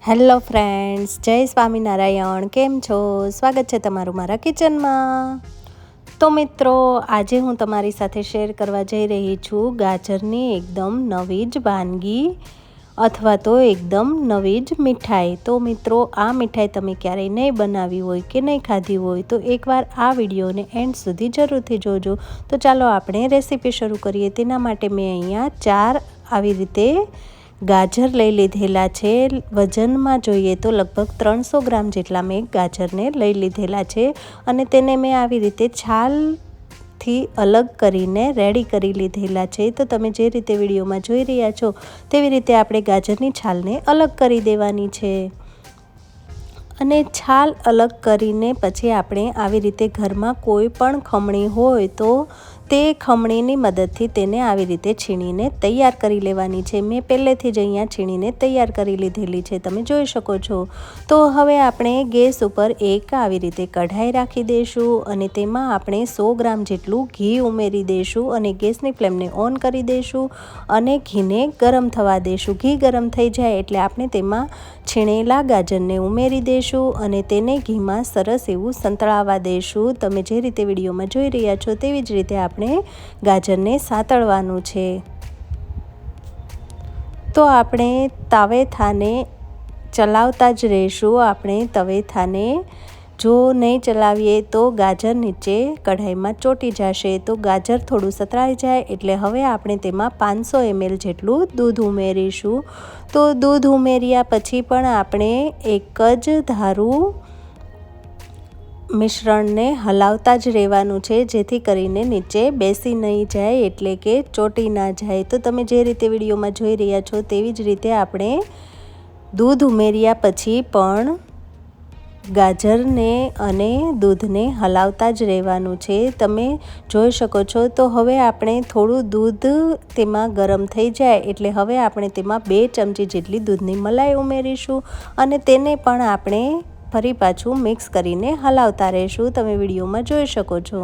Hello friends, જય સ્વામિનારાયણ. કેમ છો? સ્વાગત છે તમારું મારા કિચનમાં. તો મિત્રો, આજે હું તમારી સાથે શેર કરવા જઈ રહી છું ગાજરની એકદમ નવી જ વાનગી અથવા તો એકદમ નવી જ મીઠાઈ. તો મિત્રો, આ મીઠાઈ તમે ક્યારેય નહીં બનાવી હોય કે નહીં ખાધી હોય તો એકવાર આ વિડીયોને એન્ડ સુધી જરૂરથી જોજો. તો ચાલો આપણે રેસીપી શરૂ કરીએ. તેના માટે મેં અહીંયા 4 આવી રીતે ગાજર લઈ લીધેલા છે. વજનમાં જોઈએ તો લગભગ 300 ગ્રામ જેટલા મેં ગાજરને લઈ લીધેલા છે અને તેને મેં આવી રીતે છાલથી અલગ કરીને રેડી કરી લીધેલા છે. તો તમે જે રીતે વિડીયોમાં જોઈ રહ્યા છો તેવી રીતે આપણે ગાજરની છાલને અલગ કરી દેવાની છે અને છાલ અલગ કરીને પછી આપણે આવી રીતે ઘરમાં કોઈ પણ ખમણી હોય તો તે ખમણીની મદદથી તેને આવી રીતે છીણીને તૈયાર કરી લેવાની છે. મેં પહેલેથી જ અહીંયા છીણીને તૈયાર કરી લીધેલી છે, તમે જોઈ શકો છો. તો હવે આપણે ગેસ ઉપર એક આવી રીતે કઢાઈ રાખી દઈશું અને તેમાં આપણે 100 ગ્રામ જેટલું ઘી ઉમેરી દઈશું અને ગેસની ફ્લેમને ઓન કરી દઈશું અને ઘીને ગરમ થવા દઈશું. ઘી ગરમ થઈ જાય એટલે આપણે તેમાં છીણેલા ગાજરને ઉમેરી દઈશું અને તેને ઘીમાં સરસ એવું સંતળાવવા દઈશું. તમે જે રીતે વિડીયોમાં જોઈ રહ્યા છો તેવી જ રીતે આપણે ગાજરને સાતળવાનું છે. તો આપણે તવેથાને ચલાવતા જ રહીશું. આપણે તવેથાને જો નહીં ચલાવીએ તો ગાજર નીચે કઢાઈમાં ચોંટી જશે. તો ગાજર થોડું સતળાઈ જાય એટલે હવે આપણે તેમાં 500 ml જેટલું દૂધ ઉમેરીશું. તો દૂધ ઉમેર્યા પછી પણ આપણે એક જ ધારું મિશ્રણને હલાવતા જ રહેવાનું છે, જેથી કરીને નીચે બેસી નહીં જાય એટલે કે ચોંટી ના જાય. તો તમે જે રીતે વિડીયોમાં જોઈ રહ્યા છો તેવી જ રીતે આપણે દૂધ ઉમેર્યા પછી પણ ગાજરને અને દૂધને હલાવતા જ રહેવાનું છે, તમે જોઈ શકો છો. તો હવે આપણે થોડું દૂધ તેમાં ગરમ થઈ જાય એટલે હવે આપણે તેમાં 2 ચમચી જેટલી દૂધની મલાઈ ઉમેરીશું અને તેને પણ આપણે ફરી પાછું મિક્સ કરીને હલાવતા રહીશું. તમે વિડીયોમાં જોઈ શકો છો.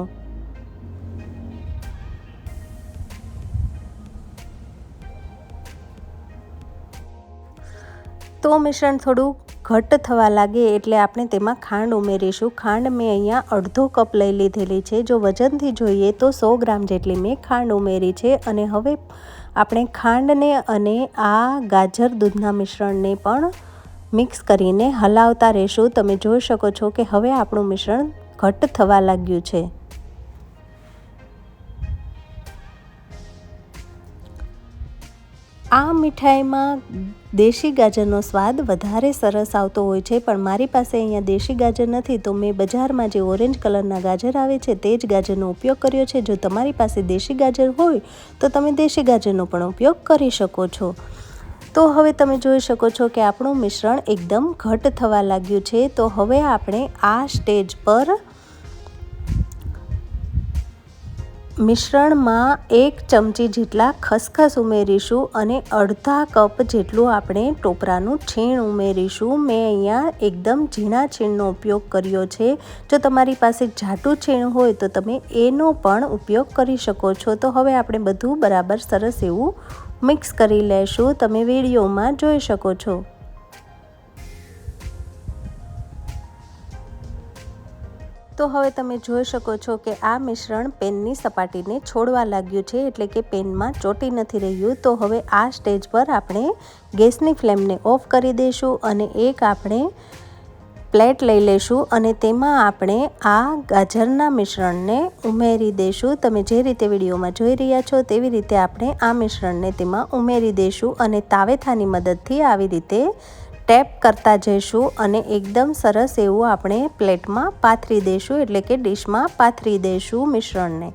તો મિશ્રણ થોડું ઘટ્ટ થવા લાગે એટલે આપણે તેમાં ખાંડ ઉમેરીશું. ખાંડ મેં અહીંયા અડધો કપ લઈ લીધેલી છે. જો વજનથી જોઈએ તો 100 ગ્રામ જેટલી મેં ખાંડ ઉમેરી છે અને હવે આપણે ખાંડને અને આ ગાજર દૂધના મિશ્રણને પણ મિક્સ કરીને હલાવતા રહીશું. તમે જોઈ શકો છો કે હવે આપણું મિશ્રણ ઘટ્ટ થવા લાગ્યું છે. આ મીઠાઈમાં દેશી ગાજરનો સ્વાદ વધારે સરસ આવતો હોય છે, પણ મારી પાસે અહીંયા દેશી ગાજર નથી તો મેં બજારમાં જે ઓરેન્જ કલરના ગાજર આવે છે તે જ ગાજરનો ઉપયોગ કર્યો છે. જો તમારી પાસે દેશી ગાજર હોય તો તમે દેશી ગાજરનો પણ ઉપયોગ કરી શકો છો. તો હવે તમે જોઈ શકો છો કે આપણું મિશ્રણ એકદમ ઘટ્ટ થવા લાગ્યું છે. તો હવે આપણે આ સ્ટેજ પર મિશ્રણમાં 1 ચમચી જેટલા ખસખસ ઉમેરીશું અને અડધા કપ જેટલું આપણે ટોપરાનું છીણ ઉમેરીશું. મેં અહીંયા એકદમ ઝીણા છીણનો ઉપયોગ કર્યો છે. જો તમારી પાસે જાડું છીણ હોય તો તમે એનો પણ ઉપયોગ કરી શકો છો. તો હવે આપણે બધું બરાબર સરસ એવું મિક્સ કરી લેશું. તમે વિડીયોમાં જોઈ શકો છો. તો હવે તમે જોઈ શકો છો કે આ મિશ્રણ પેનની સપાટીને છોડવા લાગ્યું છે એટલે કે પેનમાં ચોંટી નથી રહ્યું. તો હવે આ સ્ટેજ પર આપણે ગેસની ફ્લેમને ઓફ કરી દઈશું અને એક આપણે પ્લેટ લઈ લઈશું અને તેમાં આપણે આ ગાજરના મિશ્રણને ઉમેરી દઈશું. તમે જે રીતે વિડીયોમાં જોઈ રહ્યા છો તેવી રીતે આપણે આ મિશ્રણને તેમાં ઉમેરી દઈશું અને તાવેથાની મદદથી આવી રીતે ટેપ કરતા જઈશું અને એકદમ સરસ એવું આપણે પ્લેટમાં પાથરી દઈશું એટલે કે ડીશમાં પાથરી દઈશું મિશ્રણને.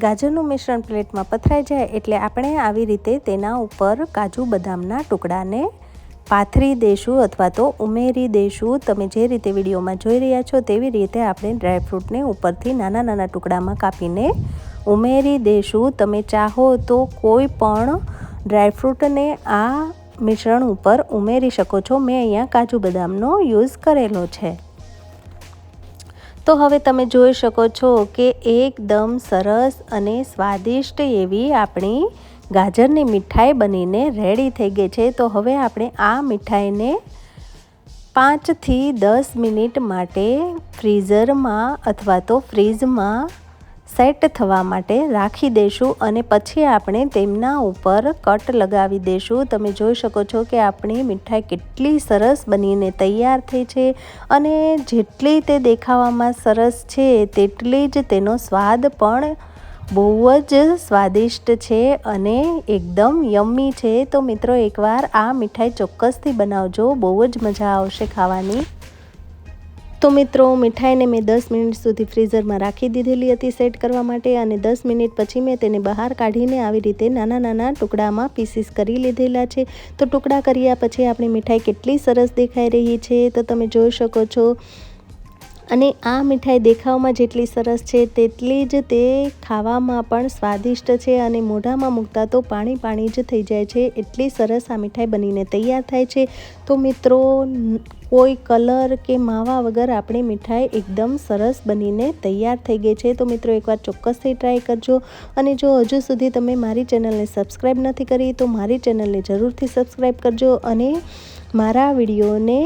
ગાજરનું મિશ્રણ પ્લેટમાં પથરાઈ જાય એટલે આપણે આવી રીતે તેના ઉપર કાજુ બદામના ટુકડાને પાથરી દઈશું અથવા તો ઉમેરી દઈશું. તમે જે રીતે વિડીયોમાં જોઈ રહ્યા છો તેવી રીતે આપણે ડ્રાયફ્રૂટને ઉપરથી નાના નાના ટુકડામાં કાપીને ઉમેરી દઈશું. તમે ચાહો તો કોઈ પણ ડ્રાયફ્રૂટને આ મિશ્રણ ઉપર ઉમેરી શકો છો. મેં અહીંયા કાજુ બદામનો યુઝ કરેલો છે. તો હવે તમે જોઈ શકો છો કે એકદમ સરસ અને સ્વાદિષ્ટ એવી આપણી ગાજરની મીઠાઈ બનીને રેડી થઈ ગઈ છે। તો હવે આપણે આ મીઠાઈને 5 થી 10 મિનિટ માટે ફ્રીઝરમાં અથવા તો ફ્રીજમાં સેટ થવા માટે રાખી દઈશું અને પછી આપણે તેમના ઉપર કટ લગાવી દઈશું। તમે જોઈ શકો છો કે આપણી મીઠાઈ કેટલી સરસ બનીને તૈયાર થઈ છે અને જેટલી તે દેખાવામાં સરસ છે તેટલી જ તેનો સ્વાદ પણ બહુ જ સ્વાદિષ્ટ છે અને એકદમ યમ્મી છે। તો મિત્રો એકવાર આ મીઠાઈ ચોક્કસથી બનાવજો, બહુ જ મજા આવશે ખાવાની। તો મિત્રો મીઠાઈને મેં 10 મિનિટ સુધી ફ્રીઝરમાં રાખી દીધેલી હતી સેટ કરવા માટે અને 10 મિનિટ પછી મેં તેને બહાર કાઢીને આવી રીતે નાના નાના ટુકડામાં પીસીસ કરી લીધેલા છે। તો ટુકડા કર્યા પછી આપણી મીઠાઈ કેટલી સરસ દેખાઈ રહી છે તો તમે જોઈ શકો છો અને આ મીઠાઈ દેખાવમાં જેટલી સરસ છે તેટલી જ તે ખાવામાં પણ સ્વાદિષ્ટ છે અને મોઢામાં મૂકતા તો પાણી પાણી જ થઈ જાય છે, એટલી સરસ આ મીઠાઈ બનીને તૈયાર થાય છે। તો મિત્રો કોઈ કલર કે માવા વગર આપણી મીઠાઈ એકદમ સરસ બનીને તૈયાર થઈ ગઈ છે। તો મિત્રો એકવાર ચોક્કસથી ટ્રાય કરજો અને જો હજુ સુધી તમે મારી ચેનલને સબસ્ક્રાઈબ નથી કરી તો મારી ચેનલને જરૂરથી સબસ્ક્રાઈબ કરજો અને મારા વિડીયોને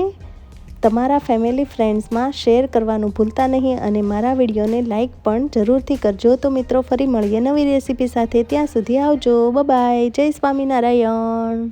તમારા ફેમિલી ફ્રેન્ડ્સમાં શેર કરવાનું ભૂલતા નહીં અને મારા વિડીયોને લાઈક પણ જરૂરથી કરજો। તો મિત્રો ફરી મળીએ નવી રેસીપી સાથે, ત્યાં સુધી આવજો, બાય બાય, જય સ્વામિનારાયણ।